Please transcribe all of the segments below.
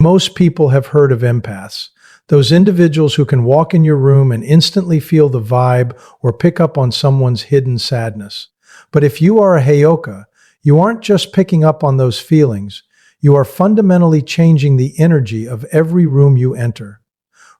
Most people have heard of empaths, those individuals who can walk in your room and instantly feel the vibe or pick up on someone's hidden sadness. But if you are a Heyoka, you aren't just picking up on those feelings, you are fundamentally changing the energy of every room you enter.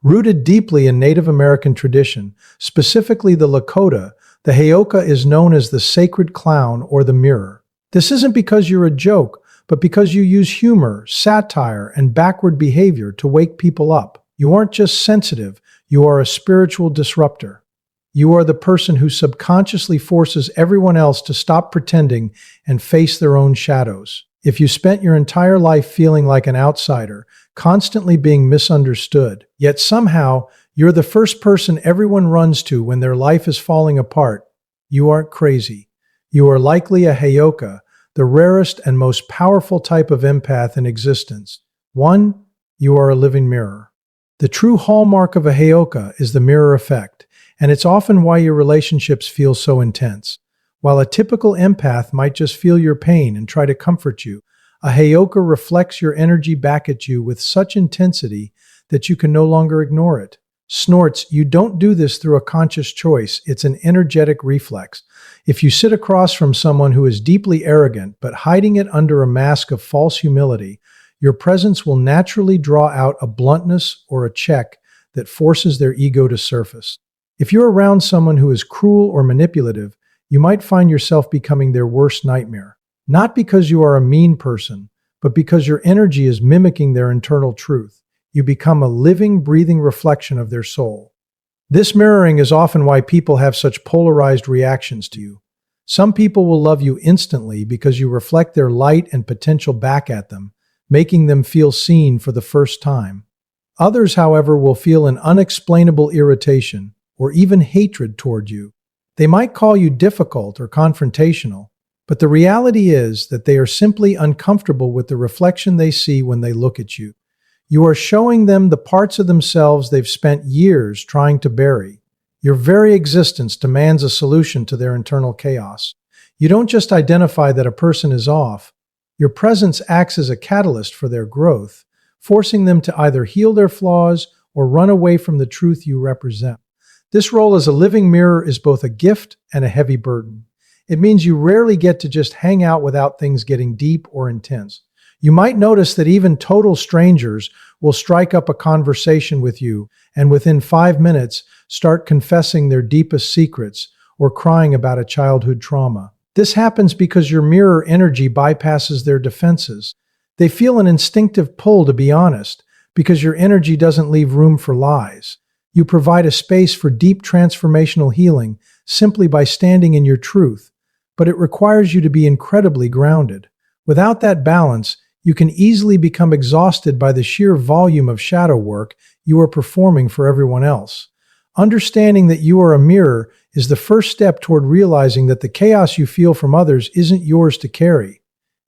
Rooted deeply in Native American tradition, specifically the Lakota, the Heyoka is known as the sacred clown or the mirror. This isn't because you're a joke, but because you use humor, satire, and backward behavior to wake people up. You aren't just sensitive, you are a spiritual disruptor. You are the person who subconsciously forces everyone else to stop pretending and face their own shadows. If you spent your entire life feeling like an outsider, constantly being misunderstood, yet somehow you're the first person everyone runs to when their life is falling apart, you aren't crazy. You are likely a Heyoka, the rarest and most powerful type of empath in existence. 1. You are a living mirror. The true hallmark of a Heyoka is the mirror effect, and it's often why your relationships feel so intense. While a typical empath might just feel your pain and try to comfort you, a Heyoka reflects your energy back at you with such intensity that you can no longer ignore it. Snorts, you don't do this through a conscious choice, it's an energetic reflex. If you sit across from someone who is deeply arrogant but hiding it under a mask of false humility, your presence will naturally draw out a bluntness or a check that forces their ego to surface. If you're around someone who is cruel or manipulative, you might find yourself becoming their worst nightmare. Not because you are a mean person, but because your energy is mimicking their internal truth. You become a living, breathing reflection of their soul. This mirroring is often why people have such polarized reactions to you. Some people will love you instantly because you reflect their light and potential back at them, making them feel seen for the first time. Others, however, will feel an unexplainable irritation or even hatred toward you. They might call you difficult or confrontational, but the reality is that they are simply uncomfortable with the reflection they see when they look at you. You are showing them the parts of themselves they've spent years trying to bury. Your very existence demands a solution to their internal chaos. You don't just identify that a person is off. Your presence acts as a catalyst for their growth, forcing them to either heal their flaws or run away from the truth you represent. This role as a living mirror is both a gift and a heavy burden. It means you rarely get to just hang out without things getting deep or intense. You might notice that even total strangers will strike up a conversation with you and within 5 minutes start confessing their deepest secrets or crying about a childhood trauma. This happens because your mirror energy bypasses their defenses. They feel an instinctive pull to be honest because your energy doesn't leave room for lies. You provide a space for deep transformational healing simply by standing in your truth, but it requires you to be incredibly grounded. Without that balance, you can easily become exhausted by the sheer volume of shadow work you are performing for everyone else. Understanding that you are a mirror is the first step toward realizing that the chaos you feel from others isn't yours to carry.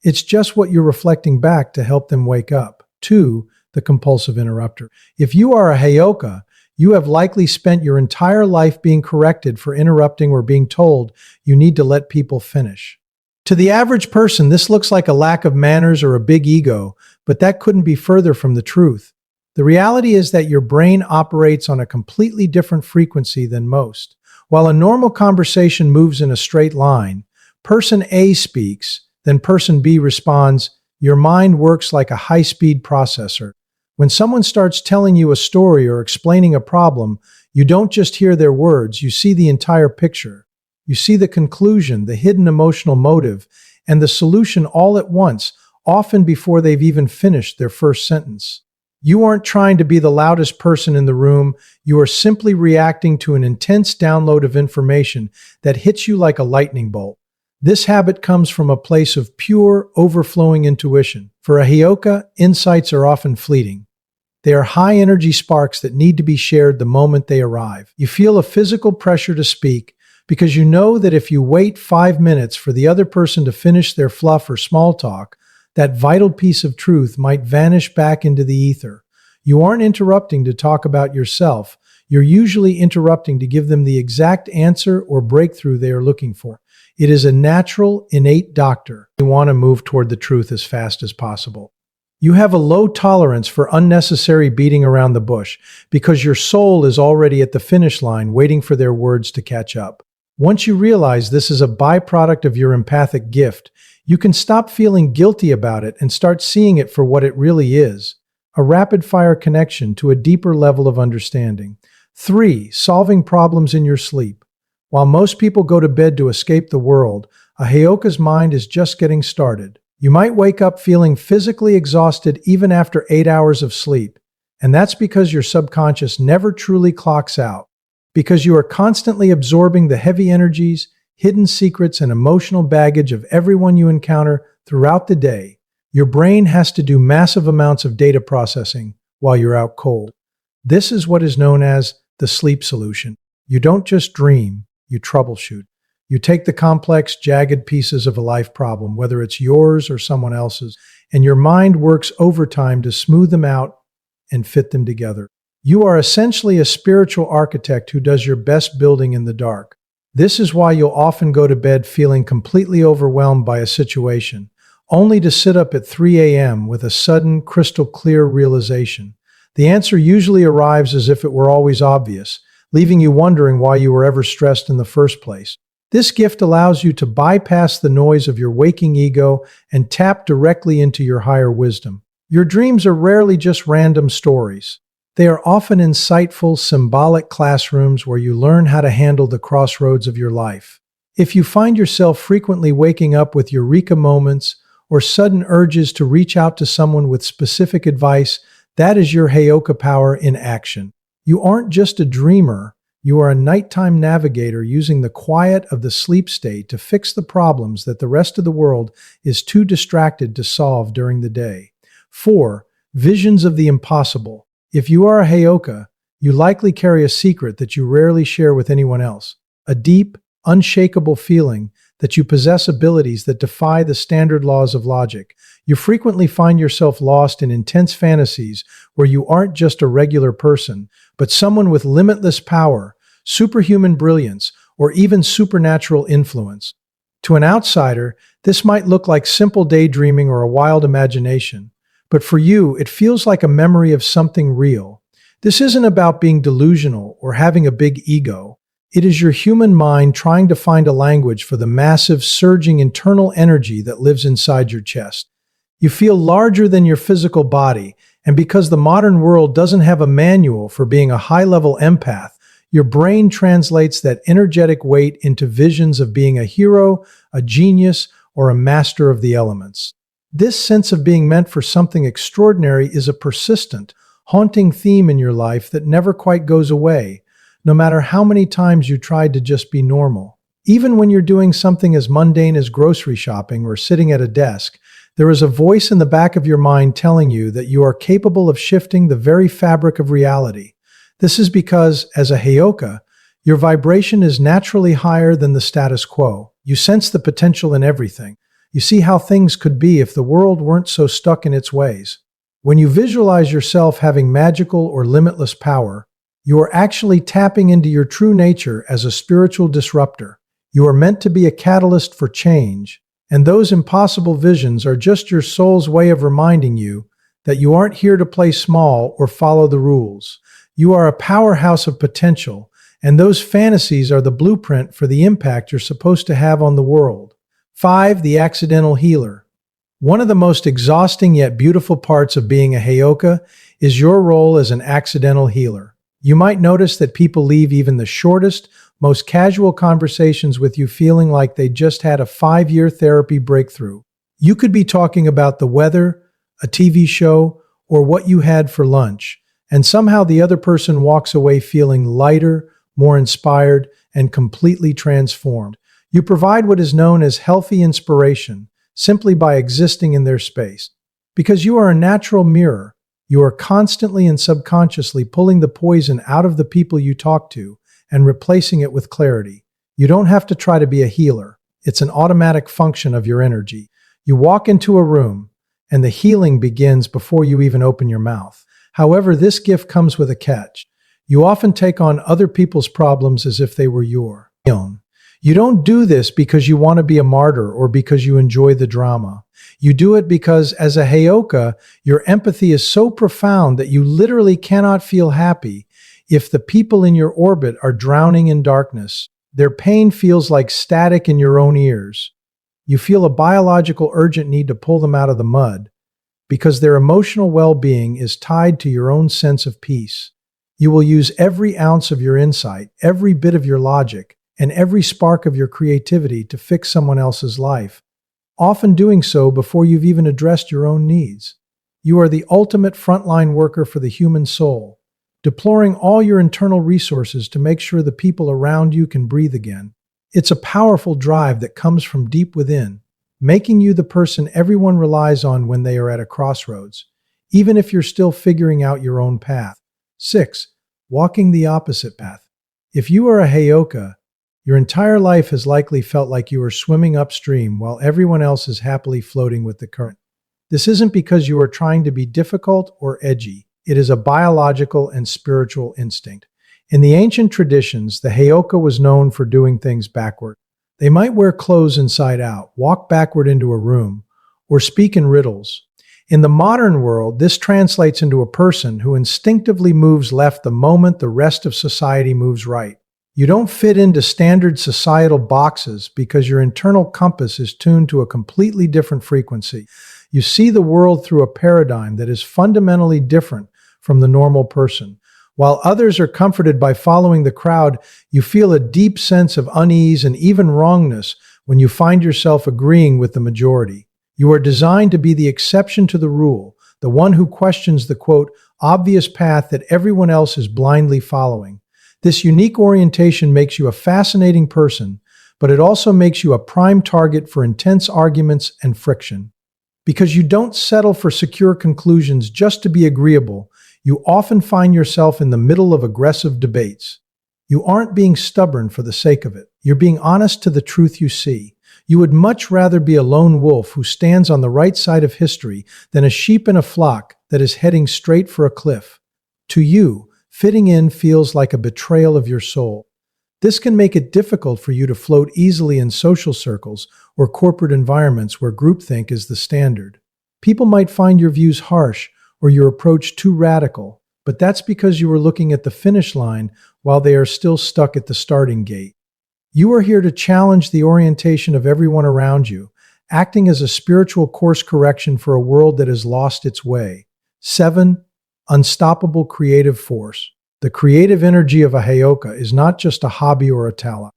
It's just what you're reflecting back to help them wake up. 2. The compulsive interrupter. If you are a Heyoka, you have likely spent your entire life being corrected for interrupting or being told you need to let people finish. To the average person, this looks like a lack of manners or a big ego, but that couldn't be further from the truth. The reality is that your brain operates on a completely different frequency than most. While a normal conversation moves in a straight line, person A speaks, then person B responds, your mind works like a high-speed processor. When someone starts telling you a story or explaining a problem, you don't just hear their words, you see the entire picture. You see the conclusion, the hidden emotional motive, and the solution all at once, often before they've even finished their first sentence. You aren't trying to be the loudest person in the room, you are simply reacting to an intense download of information that hits you like a lightning bolt. This habit comes from a place of pure, overflowing intuition. For a Heyoka, insights are often fleeting. They are high-energy sparks that need to be shared the moment they arrive. You feel a physical pressure to speak, because you know that if you wait 5 minutes for the other person to finish their fluff or small talk, that vital piece of truth might vanish back into the ether. You aren't interrupting to talk about yourself. You're usually interrupting to give them the exact answer or breakthrough they are looking for. It is a natural, innate doctor. You want to move toward the truth as fast as possible. You have a low tolerance for unnecessary beating around the bush because your soul is already at the finish line waiting for their words to catch up. Once you realize this is a byproduct of your empathic gift, you can stop feeling guilty about it and start seeing it for what it really is, a rapid-fire connection to a deeper level of understanding. 3. Solving problems in your sleep. While most people go to bed to escape the world, a Heyoka's mind is just getting started. You might wake up feeling physically exhausted even after 8 hours of sleep, and that's because your subconscious never truly clocks out. Because you are constantly absorbing the heavy energies, hidden secrets, and emotional baggage of everyone you encounter throughout the day, your brain has to do massive amounts of data processing while you're out cold. This is what is known as the sleep solution. You don't just dream, you troubleshoot. You take the complex, jagged pieces of a life problem, whether it's yours or someone else's, and your mind works overtime to smooth them out and fit them together. You are essentially a spiritual architect who does your best building in the dark. This is why you'll often go to bed feeling completely overwhelmed by a situation, only to sit up at 3 a.m. with a sudden, crystal clear realization. The answer usually arrives as if it were always obvious, leaving you wondering why you were ever stressed in the first place. This gift allows you to bypass the noise of your waking ego and tap directly into your higher wisdom. Your dreams are rarely just random stories. They are often insightful, symbolic classrooms where you learn how to handle the crossroads of your life. If you find yourself frequently waking up with eureka moments or sudden urges to reach out to someone with specific advice, that is your Heyoka power in action. You aren't just a dreamer. You are a nighttime navigator using the quiet of the sleep state to fix the problems that the rest of the world is too distracted to solve during the day. 4. Visions of the impossible. If you are a Heyoka, you likely carry a secret that you rarely share with anyone else, a deep, unshakable feeling that you possess abilities that defy the standard laws of logic. You frequently find yourself lost in intense fantasies where you aren't just a regular person, but someone with limitless power, superhuman brilliance, or even supernatural influence. To an outsider, this might look like simple daydreaming or a wild imagination, but for you, it feels like a memory of something real. This isn't about being delusional or having a big ego. It is your human mind trying to find a language for the massive, surging internal energy that lives inside your chest. You feel larger than your physical body, and because the modern world doesn't have a manual for being a high-level empath, your brain translates that energetic weight into visions of being a hero, a genius, or a master of the elements. This sense of being meant for something extraordinary is a persistent, haunting theme in your life that never quite goes away, no matter how many times you tried to just be normal. Even when you're doing something as mundane as grocery shopping or sitting at a desk, there is a voice in the back of your mind telling you that you are capable of shifting the very fabric of reality. This is because, as a Heyoka, your vibration is naturally higher than the status quo. You sense the potential in everything. You see how things could be if the world weren't so stuck in its ways. When you visualize yourself having magical or limitless power, you are actually tapping into your true nature as a spiritual disruptor. You are meant to be a catalyst for change, and those impossible visions are just your soul's way of reminding you that you aren't here to play small or follow the rules. You are a powerhouse of potential, and those fantasies are the blueprint for the impact you're supposed to have on the world. 5. The accidental healer. One of the most exhausting yet beautiful parts of being a Heyoka is your role as an accidental healer. You might notice that people leave even the shortest, most casual conversations with you feeling like they just had a 5-year therapy breakthrough. You could be talking about the weather, a TV show, or what you had for lunch, and somehow the other person walks away feeling lighter, more inspired, and completely transformed. You provide what is known as healthy inspiration simply by existing in their space. Because you are a natural mirror, you are constantly and subconsciously pulling the poison out of the people you talk to and replacing it with clarity. You don't have to try to be a healer. It's an automatic function of your energy. You walk into a room, and the healing begins before you even open your mouth. However, this gift comes with a catch. You often take on other people's problems as if they were your own. You don't do this because you want to be a martyr or because you enjoy the drama. You do it because, as a Heyoka, your empathy is so profound that you literally cannot feel happy if the people in your orbit are drowning in darkness. Their pain feels like static in your own ears. You feel a biological urgent need to pull them out of the mud because their emotional well-being is tied to your own sense of peace. You will use every ounce of your insight, every bit of your logic, and every spark of your creativity to fix someone else's life, often doing so before you've even addressed your own needs. You are the ultimate frontline worker for the human soul, deploying all your internal resources to make sure the people around you can breathe again. It's a powerful drive that comes from deep within, making you the person everyone relies on when they are at a crossroads, even if you're still figuring out your own path. 6. Walking the opposite path. If you are a Heyoka, your entire life has likely felt like you are swimming upstream while everyone else is happily floating with the current. This isn't because you are trying to be difficult or edgy. It is a biological and spiritual instinct. In the ancient traditions, the Heyoka was known for doing things backward. They might wear clothes inside out, walk backward into a room, or speak in riddles. In the modern world, this translates into a person who instinctively moves left the moment the rest of society moves right. You don't fit into standard societal boxes because your internal compass is tuned to a completely different frequency. You see the world through a paradigm that is fundamentally different from the normal person. While others are comforted by following the crowd, you feel a deep sense of unease and even wrongness when you find yourself agreeing with the majority. You are designed to be the exception to the rule, the one who questions the, quote, obvious path that everyone else is blindly following. This unique orientation makes you a fascinating person, but it also makes you a prime target for intense arguments and friction. Because you don't settle for secure conclusions just to be agreeable, you often find yourself in the middle of aggressive debates. You aren't being stubborn for the sake of it. You're being honest to the truth you see. You would much rather be a lone wolf who stands on the right side of history than a sheep in a flock that is heading straight for a cliff. To you, fitting in feels like a betrayal of your soul. This can make it difficult for you to float easily in social circles or corporate environments where groupthink is the standard. People might find your views harsh or your approach too radical, but that's because you are looking at the finish line while they are still stuck at the starting gate. You are here to challenge the orientation of everyone around you, acting as a spiritual course correction for a world that has lost its way. 7. Unstoppable creative force. The creative energy of a Heyoka is not just a hobby or a talent.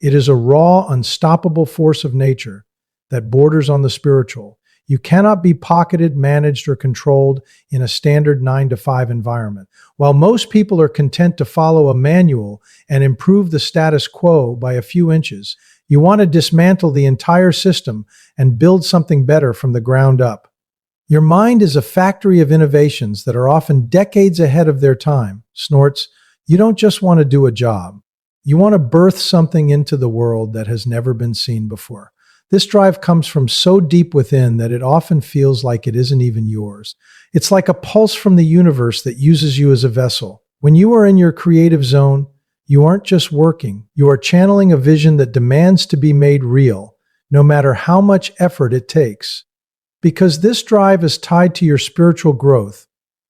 It is a raw, unstoppable force of nature that borders on the spiritual. You cannot be pocketed, managed, or controlled in a standard 9-to-5 environment. While most people are content to follow a manual and improve the status quo by a few inches, you want to dismantle the entire system and build something better from the ground up. Your mind is a factory of innovations that are often decades ahead of their time. Snorts, you don't just want to do a job. You want to birth something into the world that has never been seen before. This drive comes from so deep within that it often feels like it isn't even yours. It's like a pulse from the universe that uses you as a vessel. When you are in your creative zone, you aren't just working. You are channeling a vision that demands to be made real, no matter how much effort it takes. Because this drive is tied to your spiritual growth,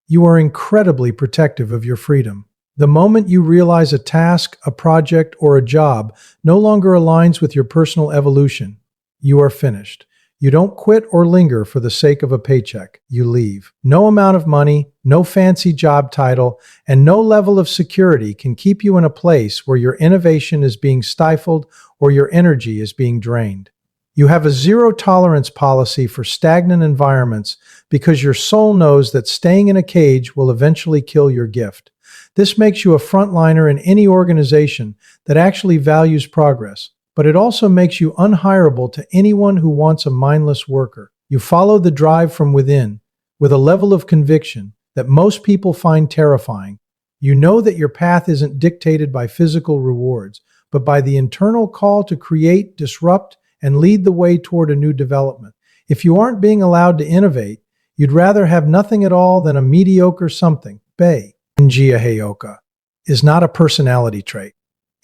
you are incredibly protective of your freedom. The moment you realize a task, a project, or a job no longer aligns with your personal evolution, you are finished. You don't quit or linger for the sake of a paycheck. You leave. No amount of money, no fancy job title, and no level of security can keep you in a place where your innovation is being stifled or your energy is being drained. You have a zero-tolerance policy for stagnant environments because your soul knows that staying in a cage will eventually kill your gift. This makes you a frontliner in any organization that actually values progress, but it also makes you unhireable to anyone who wants a mindless worker. You follow the drive from within with a level of conviction that most people find terrifying. You know that your path isn't dictated by physical rewards, but by the internal call to create, disrupt, and lead the way toward a new development. If you aren't being allowed to innovate, you'd rather have nothing at all than a mediocre something. Bei, Njia Heyoka, is not a personality trait.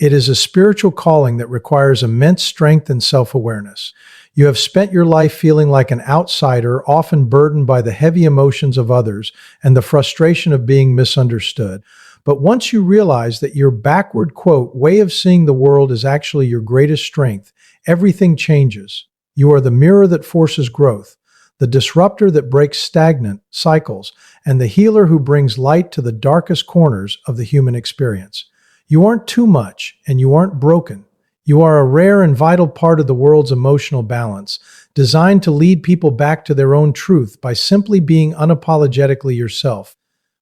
It is a spiritual calling that requires immense strength and self-awareness. You have spent your life feeling like an outsider, often burdened by the heavy emotions of others and the frustration of being misunderstood. But once you realize that your backward, quote, way of seeing the world is actually your greatest strength, everything changes. You are the mirror that forces growth, the disruptor that breaks stagnant cycles, and the healer who brings light to the darkest corners of the human experience. You aren't too much, and you aren't broken. You are a rare and vital part of the world's emotional balance, designed to lead people back to their own truth by simply being unapologetically yourself.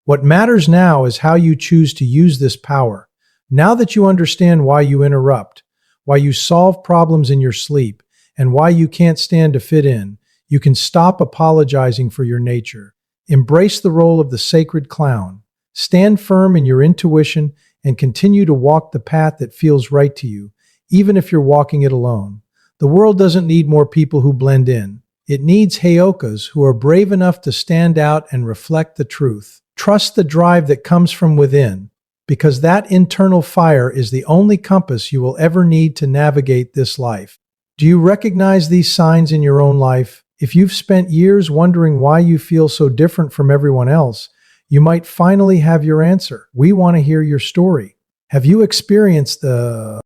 What matters now is how you choose to use this power. Now that you understand why you interrupt, why you solve problems in your sleep, and why you can't stand to fit in, you can stop apologizing for your nature. Embrace the role of the sacred clown. Stand firm in your intuition and continue to walk the path that feels right to you, even if you're walking it alone. The world doesn't need more people who blend in. It needs Heyokas who are brave enough to stand out and reflect the truth. Trust the drive that comes from within, because that internal fire is the only compass you will ever need to navigate this life. Do you recognize these signs in your own life? If you've spent years wondering why you feel so different from everyone else, you might finally have your answer. We want to hear your story. Have you experienced the